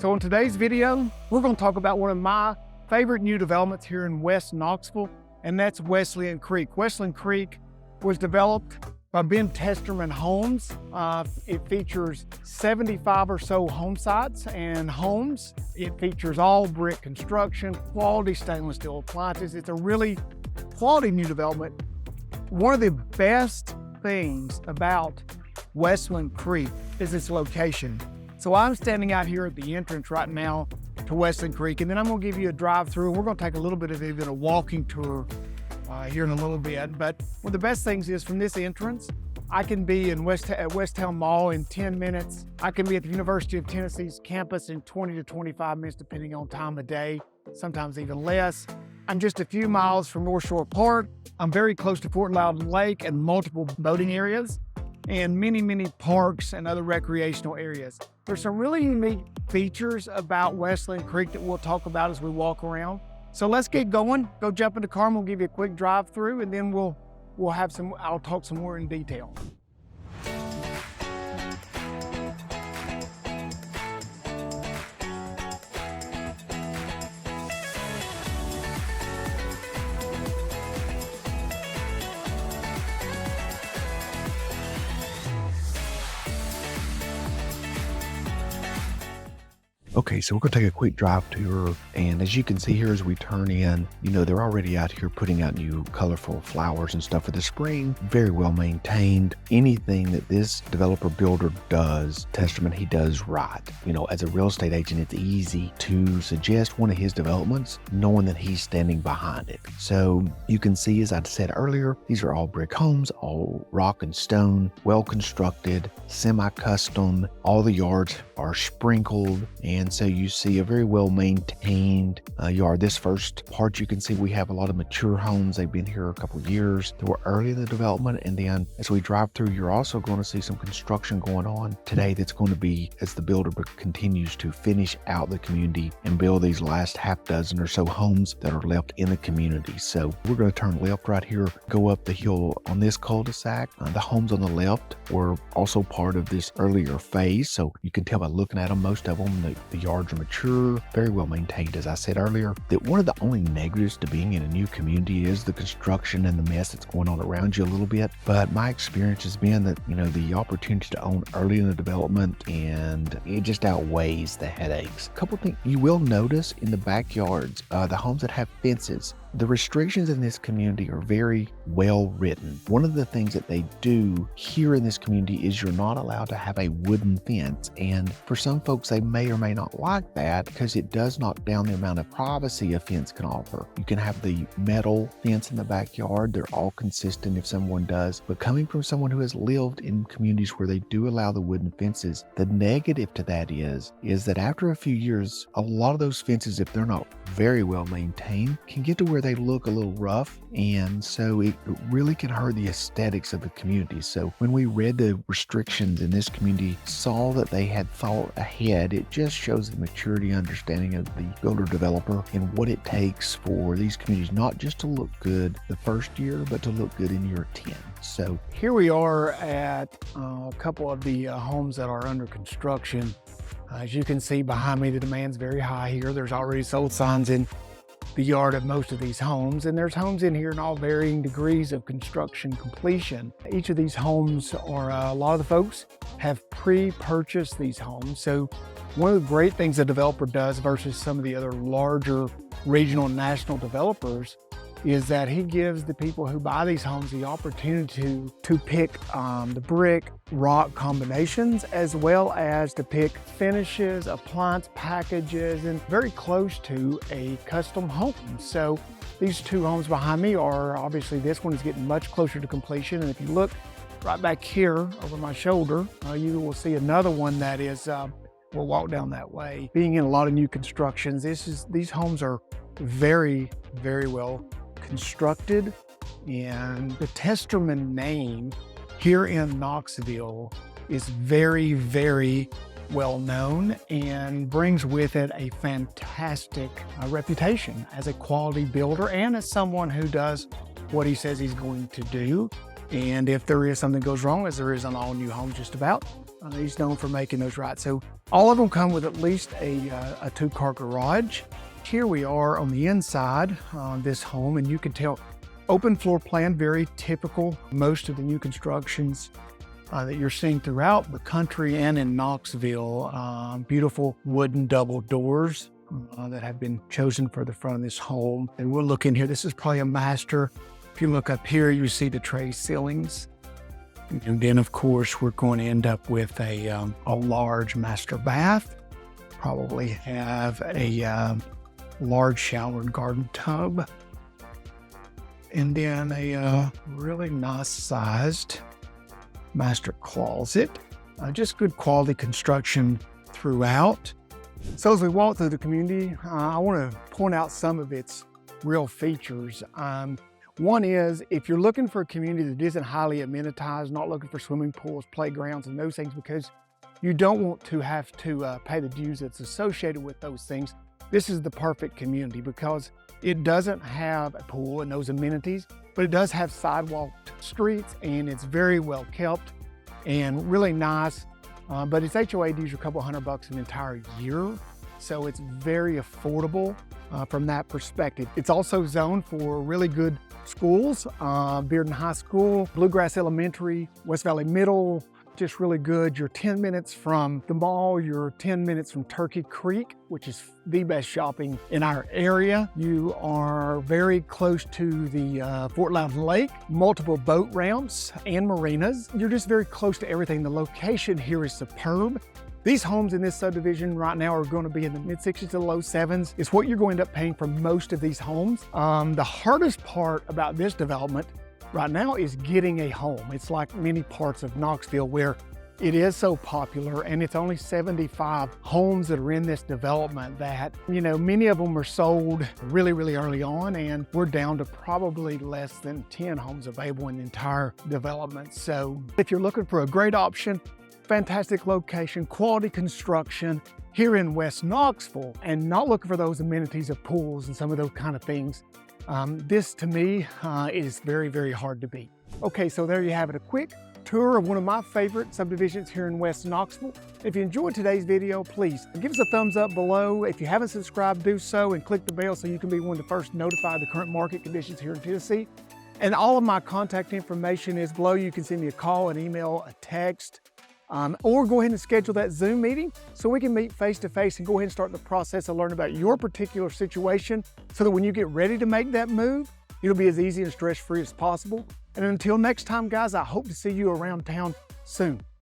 So in today's video, we're going to talk about one of my favorite new developments here in West Knoxville, and that's Westland Creek. Westland Creek was developed by Ben Testerman Homes. It features 75 or so home sites and homes. It features all brick construction, quality stainless steel appliances. It's a really quality new development. One of the best things about Westland Creek is its location. So I'm standing out here at the entrance right now to Westland Creek, and then I'm going to give you a drive-through. We're going to take a little bit of even a walking tour here in a little bit. But one of the best things is from this entrance, I can be at Westtown Mall in 10 minutes. I can be at the University of Tennessee's campus in 20 to 25 minutes, depending on time of day, sometimes even less. I'm just a few miles from North Shore Park. I'm very close to Fort Loudon Lake and multiple boating areas, and many parks and other recreational areas. There's some really unique features about Westland Creek that we'll talk about as we walk around. So let's get going. Go jump in the car and we'll give you a quick drive through, and then I'll talk some more in detail. Okay, so we're gonna take a quick drive tour, and as you can see here as we turn in, they're already out here putting out new colorful flowers and stuff for the spring. Very well maintained. Anything that this developer builder does, Testerman, he does right. As a real estate agent, it's easy to suggest one of his developments, knowing that he's standing behind it. So you can see, as I said earlier, these are all brick homes, all rock and stone, well constructed, semi-custom. All the yards are sprinkled, and so you see a very well maintained yard. This first part, you can see we have a lot of mature homes. They've been here a couple of years. They were early in the development, and then as we drive through, you're also going to see some construction going on today that's going to be, as the builder continues to finish out the community and build these last half dozen or so homes that are left in the community. So we're going to turn left right here, go up the hill on this cul-de-sac. The homes on the left were also part of this earlier phase, so you can tell by looking at them, most of them, the yards are mature, very well maintained. As I said earlier, that one of the only negatives to being in a new community is the construction and the mess that's going on around you a little bit. But my experience has been that, the opportunity to own early in the development, and it just outweighs the headaches. A couple things you will notice in the backyards, the homes that have fences, the restrictions in this community are very well written. One of the things that they do here in this community is you're not allowed to have a wooden fence. And for some folks, they may or may not like that because it does knock down the amount of privacy a fence can offer. You can have the metal fence in the backyard. They're all consistent if someone does. But coming from someone who has lived in communities where they do allow the wooden fences, the negative to that is that after a few years, a lot of those fences, if they're not very well maintained, can get to where they look a little rough, and so it really can hurt the aesthetics of the community. So when we read the restrictions in this community, saw that they had thought ahead, it just shows the maturity and understanding of the builder developer and what it takes for these communities not just to look good the first year, but to look good in year 10. So here we are at a couple of the homes that are under construction. As you can see behind me, the demand's very high here. There's already sold signs in the yard of most of these homes, and there's homes in here in all varying degrees of construction completion. Each of these homes are, a lot of the folks have pre-purchased these homes. So one of the great things a developer does versus some of the other larger regional and national developers is that he gives the people who buy these homes the opportunity to pick the brick rock combinations, as well as to pick finishes, appliance packages, and very close to a custom home. So these two homes behind me are, obviously this one is getting much closer to completion, and if you look right back here over my shoulder, you will see another one that is, we'll walk down that way. Being in a lot of new constructions, these homes are very well constructed, and the Testerman name here in Knoxville is very well known and brings with it a fantastic reputation as a quality builder and as someone who does what he says he's going to do. And if there is something goes wrong, as there is on all new homes just about, He's known for making those right. So all of them come with at least a two-car garage. Here we are on the inside on this home, and you can tell open floor plan, very typical. Most of the new constructions that you're seeing throughout the country and in Knoxville, beautiful wooden double doors that have been chosen for the front of this home. And we'll look in here. This is probably a master. If you look up here, you see the tray ceilings. And then, of course, we're going to end up with a large master bath. Probably have a large shower and garden tub. And then a really nice sized master closet. Just good quality construction throughout. So as we walk through the community, I want to point out some of its real features. One is, if you're looking for a community that isn't highly amenitized, not looking for swimming pools, playgrounds, and those things, because you don't want to have to pay the dues that's associated with those things, this is the perfect community because it doesn't have a pool and those amenities, but it does have sidewalked streets, and it's very well kept and really nice. But its HOA dues are a couple $100 an entire year, so it's very affordable from that perspective. It's also zoned for really good schools, Bearden High School, Bluegrass Elementary, West Valley Middle, just really good. You're 10 minutes from the mall, you're 10 minutes from Turkey Creek, which is the best shopping in our area. You are very close to the Fort Loudon Lake, multiple boat ramps and marinas. You're just very close to everything. The location here is superb. These homes in this subdivision right now are going to be in the mid-60s to low 7s. It's what you're going to end up paying for most of these homes. The hardest part about this development right now is getting a home. It's like many parts of Knoxville where it is so popular, and it's only 75 homes that are in this development that, many of them are sold really, really early on, and we're down to probably less than 10 homes available in the entire development. So if you're looking for a great option, fantastic location, quality construction here in West Knoxville, and not looking for those amenities of pools and some of those kind of things, this to me is very, very hard to beat. Okay, so there you have it, a quick tour of one of my favorite subdivisions here in West Knoxville. If you enjoyed today's video, please give us a thumbs up below. If you haven't subscribed, do so, and click the bell so you can be one of the first notified of the current market conditions here in Tennessee. And all of my contact information is below. You can send me a call, an email, a text, or go ahead and schedule that Zoom meeting so we can meet face to face and go ahead and start the process of learning about your particular situation so that when you get ready to make that move, it'll be as easy and stress-free as possible. And until next time, guys, I hope to see you around town soon.